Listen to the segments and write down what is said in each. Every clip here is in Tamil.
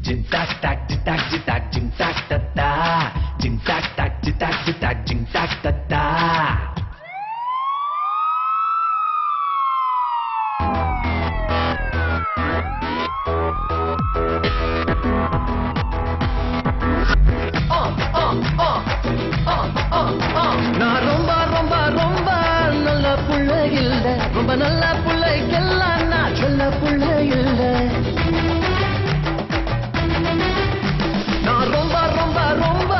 Jing tak tak jing tak jing tak jing tak ta ta. Jing tak tak jing tak jing tak jing tak ta ta. நான் ரொம்ப ரொம்ப ரொம்ப நல்ல புள்ள இல்ல ரொம்ப நல்ல புள்ளைக்கெல்லாம் நான் சொல்ல புள்ள இல்ல நான் ரொம்ப ரொம்ப ரொம்ப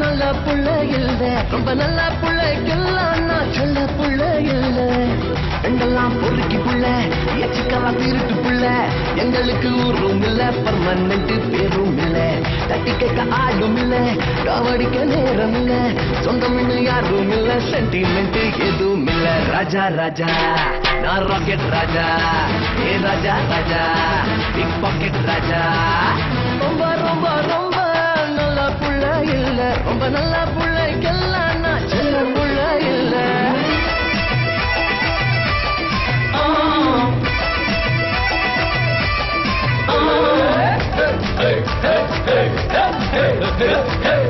நல்ல புள்ள இல்ல ரொம்ப நல்ல புள்ளைக்கெல்லாம் நான் சொல்ல புள்ள இல்ல எங்கெல்லாம் பொறுக்கி புள்ள எச்சிக்கலாம் திருட்டு புள்ள எங்களுக்கு ஊரும் இல்ல பர்மனன்ட் பேரும் இல்ல தட்டி கேட்க ஆளும் இல்ல காவடிக்க நேரம் இல்ல சொந்தம் யாரும் இல்ல சென்டிமெண்ட் எதுவும் இல்ல ராஜா ராஜா நான் ராக்கெட் ராஜா ஏ ராஜா ராஜா பிக் பாக்கெட் ராஜா ரொம்ப ரொம்ப ரொம்ப நல்ல புள்ள இல்ல ரொம்ப நல்ல புள்ளைக்கெல்லாம் நான் சின்ன புள்ள இல்ல Hey, hey, hey, hey, hey, hey, hey.